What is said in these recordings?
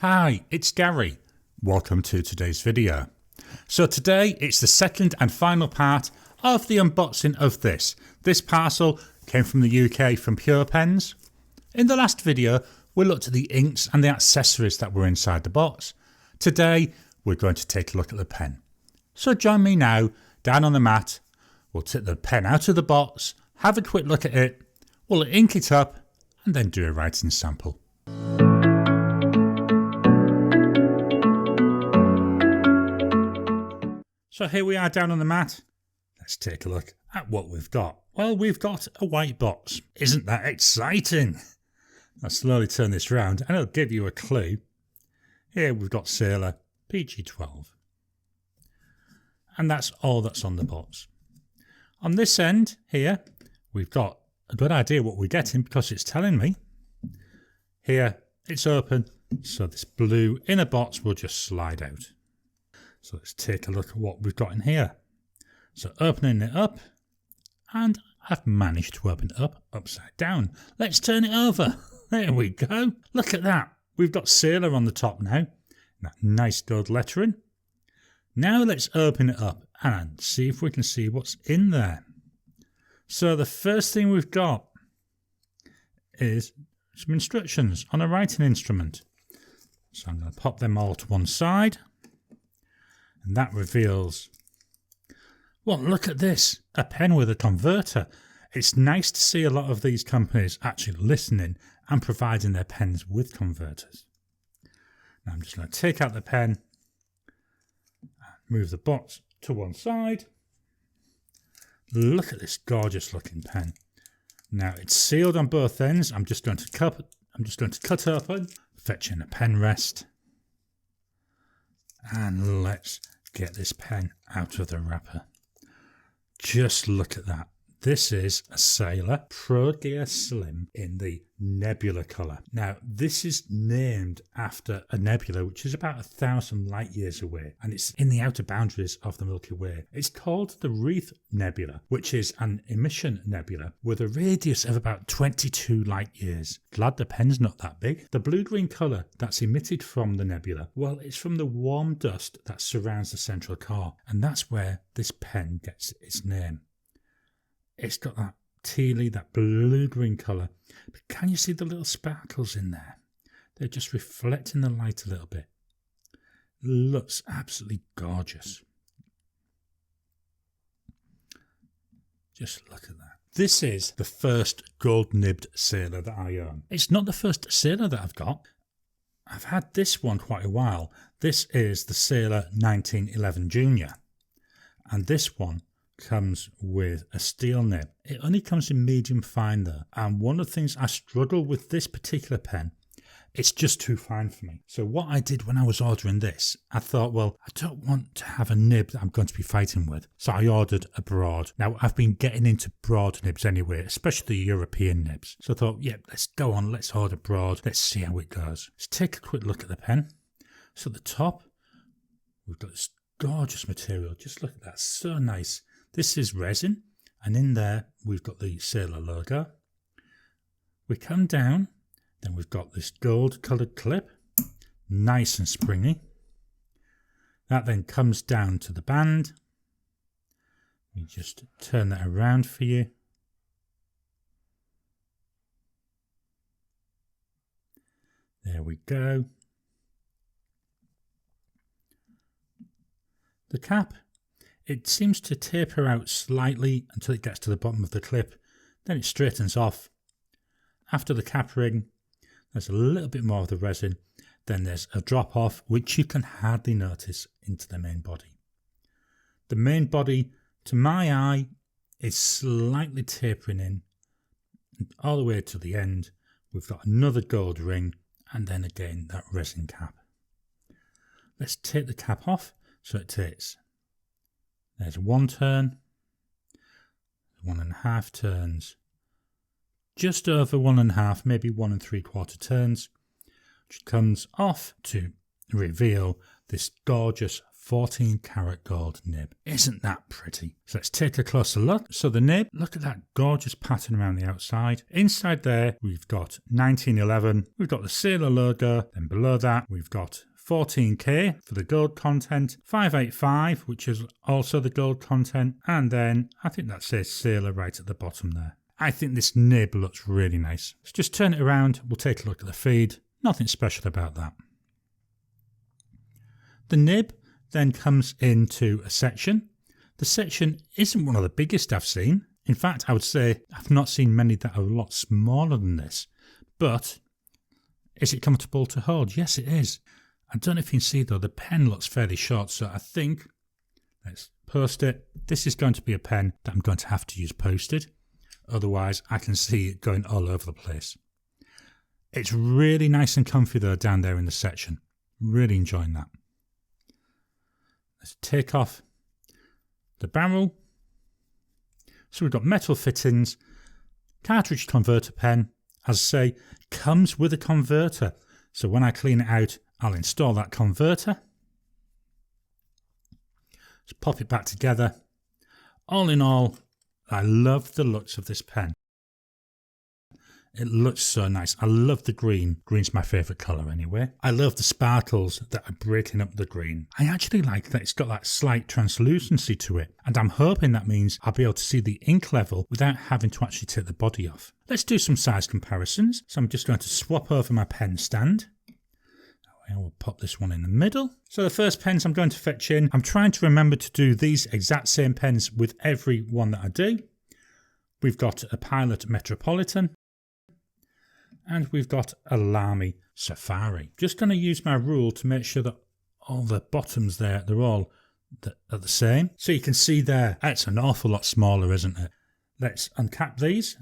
Hi, it's Gary. Welcome to today's video. So today it's the second and final part of the unboxing of this. This parcel came from the UK from Pure Pens. In the last video we looked at the inks and the accessories that were inside the box. Today we're going to take a look at the pen. So join me now down on the mat. We'll take the pen out of the box, have a quick look at it, we'll ink it up and then do a writing sample. So here we are down on the mat. Let's take a look at what we've got. Well, we've got a white box. Isn't that exciting? I'll slowly turn this round and it'll give you a clue. Here we've got Sailor PG12. And that's all that's on the box. On this end here, we've got a good idea what we're getting because it's telling me. Here it's open, so this blue inner box will just slide out. So let's take a look at what we've got in here. So opening it up, and I've managed to open it up upside down. Let's turn it over. There we go. Look at that. We've got Sailor on the top now. That nice gold lettering. Now let's open it up and see if we can see what's in there. So the first thing we've got is some instructions on a writing instrument. So I'm going to pop them all to one side. And that reveals, well, look at this, a pen with a converter. It's nice to see a lot of these companies actually listening and providing their pens with converters. Now I'm just going to take out the pen, move the box to one side. Look at this gorgeous looking pen. Now it's sealed on both ends. I'm just going to cut open, fetch in a pen rest, and let's get this pen out of the wrapper. Just look at that. This is a Sailor ProGear Slim in the Nebula colour. Now this is named after a nebula which is about 1,000 light years away, and it's in the outer boundaries of the Milky Way. It's called the Wreath Nebula, which is an emission nebula with a radius of about 22 light years. Glad the pen's not that big. The blue-green colour that's emitted from the nebula, well, it's from the warm dust that surrounds the central core, and that's where this pen gets its name. It's got that tealy, that blue-green colour, but can you see the little sparkles in there? They're just reflecting the light a little bit. Looks absolutely gorgeous. Just look at that. This is the first gold-nibbed Sailor that I own. It's not the first Sailor that I've got. I've had this one quite a while. This is the Sailor 1911 Junior, and this one comes with a steel nib. It only comes in medium fine though, and one of the things I struggle with this particular pen, it's just too fine for me. So what I did when I was ordering this, I thought, well, I don't want to have a nib that I'm going to be fighting with, so I ordered a broad. Now I've been getting into broad nibs anyway, especially the European nibs, so I thought, yeah, let's go on, let's order broad, let's see how it goes. Let's take a quick look at the pen. So at the top we've got this gorgeous material. Just look at that, so nice. This is resin, and in there we've got the Sailor logo. We come down, then we've got this gold coloured clip, nice and springy. That then comes down to the band. We just turn that around for you. There we go. The cap. It seems to taper out slightly until it gets to the bottom of the clip, then it straightens off. After the cap ring, there's a little bit more of the resin, then there's a drop off which you can hardly notice into the main body. The main body, to my eye, is slightly tapering in, and all the way to the end we've got another gold ring, and then again that resin cap. Let's take the cap off so it takes. There's one turn, 1.5 turns, just over 1.5, maybe 1 3/4 turns, which comes off to reveal this gorgeous 14 karat gold nib. Isn't that pretty? So let's take a closer look. So the nib, look at that gorgeous pattern around the outside. Inside there, we've got 1911. We've got the Sailor logo. Then below that, we've got 14K for the gold content, 585, which is also the gold content, and then I think that says Sailor right at the bottom there. I think this nib looks really nice. Let's just turn it around. We'll take a look at the feed. Nothing special about that. The nib then comes into a section. The section isn't one of the biggest I've seen. In fact, I would say I've not seen many that are a lot smaller than this. But is it comfortable to hold? Yes, it is. I don't know if you can see though, the pen looks fairly short, so I think, let's post it. This is going to be a pen that I'm going to have to use posted. Otherwise, I can see it going all over the place. It's really nice and comfy though down there in the section. Really enjoying that. Let's take off the barrel. So we've got metal fittings, cartridge converter pen. As I say, comes with a converter. So when I clean it out, I'll install that converter. Just pop it back together. All in all, I love the looks of this pen. It looks so nice. I love the green. Green's my favourite colour anyway. I love the sparkles that are breaking up the green. I actually like that it's got that slight translucency to it. And I'm hoping that means I'll be able to see the ink level without having to actually take the body off. Let's do some size comparisons. So I'm just going to swap over my pen stand. I will pop this one in the middle. So the first pens I'm going to fetch in. I'm trying to remember to do these exact same pens with every one that I do. We've got a Pilot Metropolitan. And we've got a Lamy Safari. Just going to use my rule to make sure that all the bottoms there, they're all are the same. So you can see there, it's an awful lot smaller, isn't it? Let's uncap these.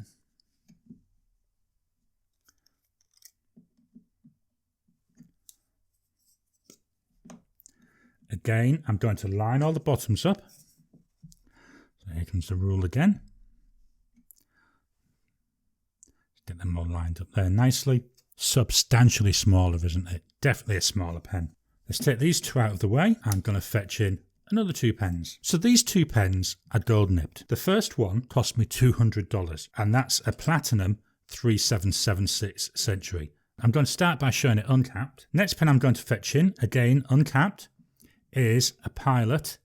Again, I'm going to line all the bottoms up. So here comes the rule again. Get them all lined up there nicely. Substantially smaller, isn't it? Definitely a smaller pen. Let's take these two out of the way. I'm going to fetch in another two pens. So these two pens are gold nibbed. The first one cost me $200, and that's a Platinum 3776 Century. I'm going to start by showing it uncapped. Next pen I'm going to fetch in, again uncapped, is a Pilot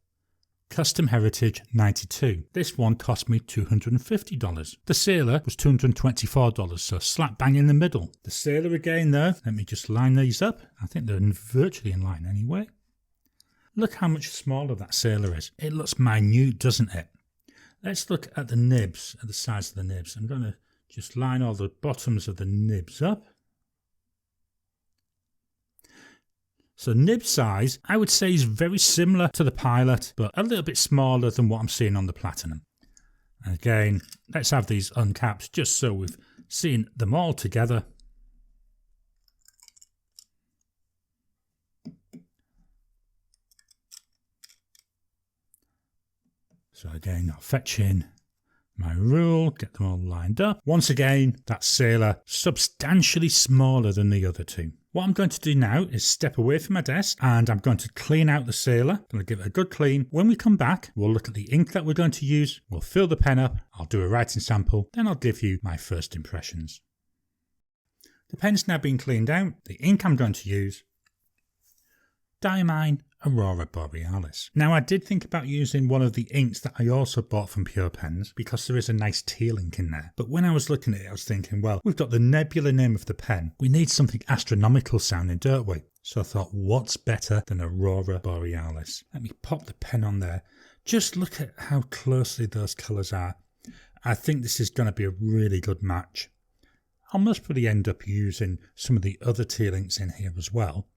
Custom Heritage 92. This one cost me $250. The Sailor was $224, so slap bang in the middle. The Sailor again though, let me just line these up. I think they're virtually in line anyway. Look how much smaller that Sailor is. It looks minute, doesn't it? Let's look at the nibs, at the size of the nibs. I'm going to just line all the bottoms of the nibs up. So nib size, I would say is very similar to the Pilot, but a little bit smaller than what I'm seeing on the Platinum. And again, let's have these uncapped just so we've seen them all together. So again, I'll fetch in my rule, get them all lined up. Once again, that Sailor substantially smaller than the other two. What I'm going to do now is step away from my desk and I'm going to clean out the Sailor. I'm going to give it a good clean. When we come back, we'll look at the ink that we're going to use. We'll fill the pen up. I'll do a writing sample. Then I'll give you my first impressions. The pen's now been cleaned out. The ink I'm going to use, Diamine Aurora Borealis. Now I did think about using one of the inks that I also bought from Pure Pens because there is a nice teal ink in there. But when I was looking at it I was thinking, well, we've got the Nebula name of the pen. We need something astronomical sounding, don't we? So I thought, what's better than Aurora Borealis? Let me pop the pen on there. Just look at how closely those colours are. I think this is going to be a really good match. I'll most probably end up using some of the other teal inks in here as well.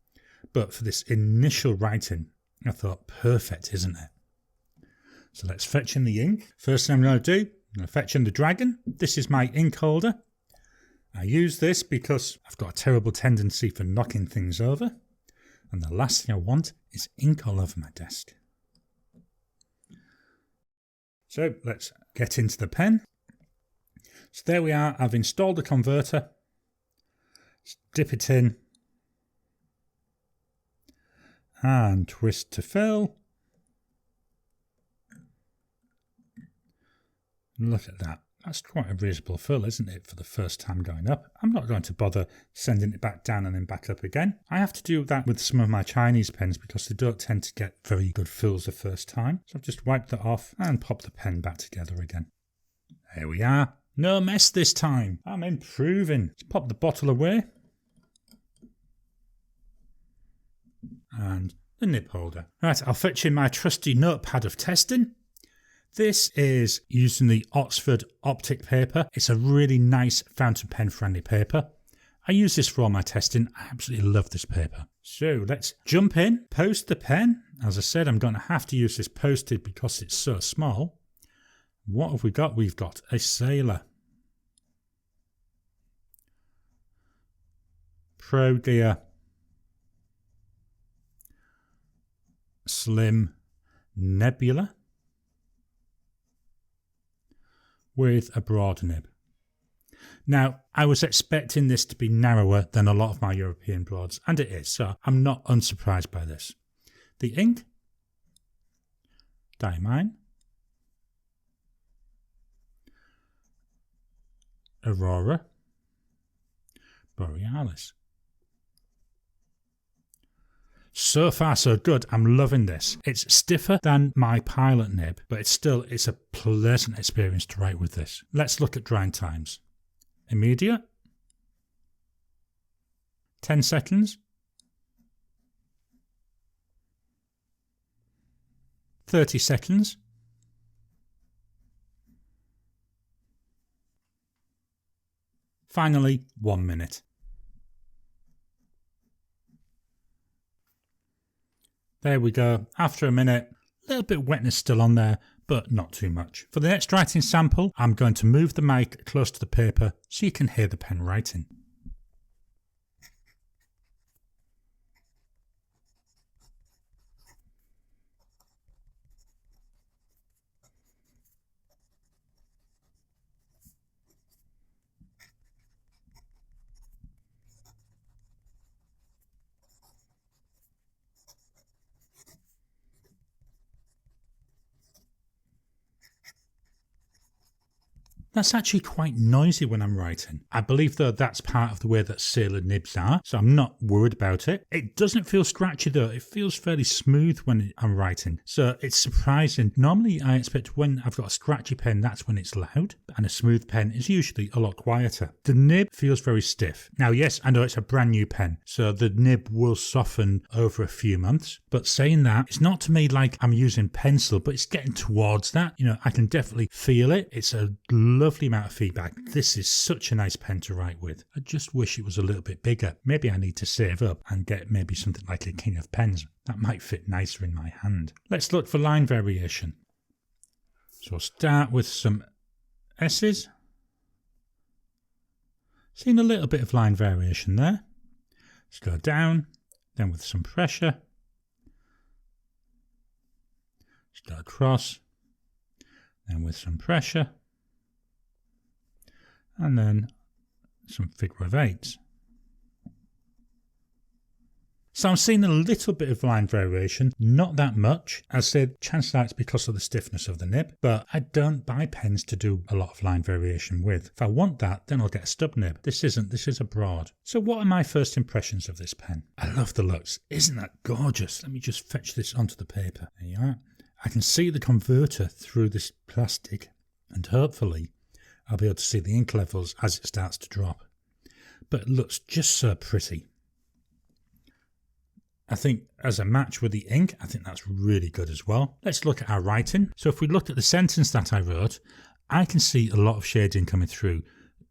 But for this initial writing, I thought, perfect, isn't it? So let's fetch in the ink. First thing I'm going to do, I'm going to fetch in the Dragon. This is my ink holder. I use this because I've got a terrible tendency for knocking things over. And the last thing I want is ink all over my desk. So let's get into the pen. So there we are. I've installed the converter. Let's dip it in. and twist to fill. Look at that. That's quite a reasonable fill, isn't it, for the first time going up? I'm not going to bother sending it back down and then back up again. I have to do that with some of my Chinese pens because they don't tend to get very good fills the first time. So I've just wiped that off and popped the pen back together again. There we are. No mess this time. I'm improving. Let's pop the bottle away. And the nib holder. Right, I'll fetch in my trusty notepad of testing. This is using the Oxford Optic paper. It's a really nice fountain pen friendly paper. I use this for all my testing. I absolutely love this paper. So let's jump in, post the pen. As I said, I'm going to have to use this posted because it's so small. What have we got? We've got a Sailor. ProGear. Slim Nebula. With a broad nib. Now, I was expecting this to be narrower than a lot of my European broads, and it is, so I'm not unsurprised by this. The ink, Diamine, Aurora Borealis. So far so good. I'm loving this. It's stiffer than my Pilot nib, but it's a pleasant experience to write with this. Let's look at drying times. Immediate, 10 seconds, 30 seconds, finally 1 minute. There we go. After a minute, a little bit of wetness still on there, but not too much. For the next writing sample, I'm going to move the mic close to the paper so you can hear the pen writing. That's actually quite noisy when I'm writing. I believe though that's part of the way that Sailor nibs are, so I'm not worried about it. It doesn't feel scratchy though, it feels fairly smooth when I'm writing, so it's surprising. Normally I expect when I've got a scratchy pen that's when it's loud, and a smooth pen is usually a lot quieter. The nib feels very stiff. Now yes, I know it's a brand new pen, so the nib will soften over a few months, but saying that, it's not to me like I'm using pencil, but it's getting towards that. You know, I can definitely feel it. It's a lovely amount of feedback. This is such a nice pen to write with. I just wish it was a little bit bigger. Maybe I need to save up and get maybe something like a King of Pens. That might fit nicer in my hand. Let's look for line variation. So I'll start with some S's. Seeing a little bit of line variation there. Let's go down, then with some pressure. Let's go across, then with some pressure. And then some figure of eights. So I'm seeing a little bit of line variation, not that much. As I said, chances are it's because of the stiffness of the nib, but I don't buy pens to do a lot of line variation with. If I want that, then I'll get a stub nib. This is a broad. So what are my first impressions of this pen? I love the looks. Isn't that gorgeous? Let me just fetch this onto the paper. There you are. I can see the converter through this plastic, and hopefully I'll be able to see the ink levels as it starts to drop. But it looks just so pretty. I think as a match with the ink, I think that's really good as well. Let's look at our writing. So if we look at the sentence that I wrote, I can see a lot of shading coming through.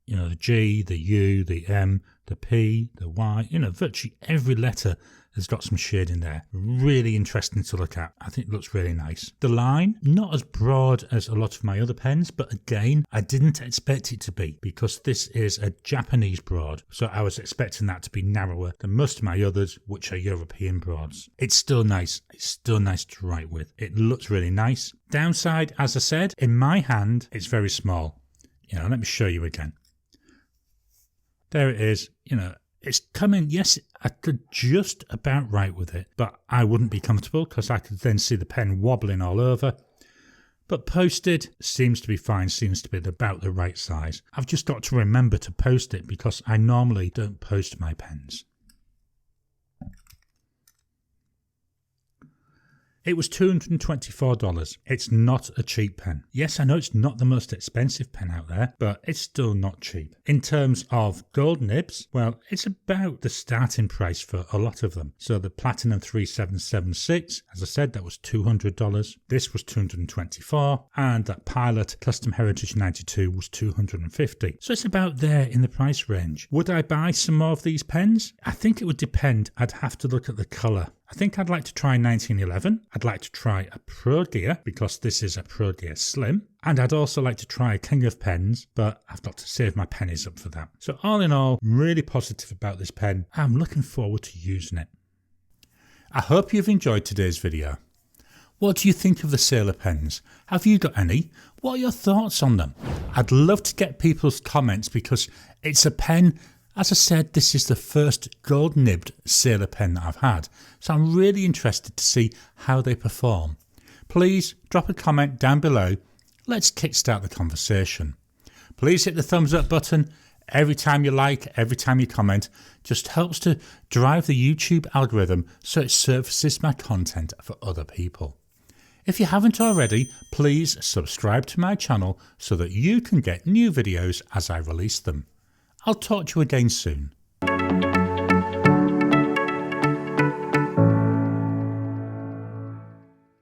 You know, the G, the U, the M, the P, the Y, you know, virtually every letter has got some shading there. Really interesting to look at. I think it looks really nice. The line, not as broad as a lot of my other pens, but again, I didn't expect it to be because this is a Japanese broad. So I was expecting that to be narrower than most of my others, which are European broads. It's still nice. It's still nice to write with. It looks really nice. Downside, as I said, in my hand, it's very small. You know, let me show you again. There it is. You know, It's coming, yes, I could just about write with it, but I wouldn't be comfortable because I could then see the pen wobbling all over. But posted seems to be fine, seems to be about the right size. I've just got to remember to post it because I normally don't post my pens. It was $224. It's not a cheap pen. Yes, I know it's not the most expensive pen out there, but it's still not cheap. In terms of gold nibs, well, it's about the starting price for a lot of them. So the Platinum 3776, as I said, that was $200. This was $224, and that Pilot Custom Heritage 92 was $250. So it's about there in the price range. Would I buy some more of these pens? I think it would depend. I'd have to look at the colour. I think I'd like to try 1911. I'd like to try a ProGear because this is a ProGear Slim. And I'd also like to try a King of Pens, but I've got to save my pennies up for that. So all in all, really positive about this pen. I'm looking forward to using it. I hope you've enjoyed today's video. What do you think of the Sailor pens? Have you got any? What are your thoughts on them? I'd love to get people's comments because it's a pen. As I said, this is the first gold nibbed Sailor pen that I've had, so I'm really interested to see how they perform. Please drop a comment down below. Let's kickstart the conversation. Please hit the thumbs up button. Every time you like, every time you comment, just helps to drive the YouTube algorithm so it surfaces my content for other people. If you haven't already, please subscribe to my channel so that you can get new videos as I release them. I'll talk to you again soon.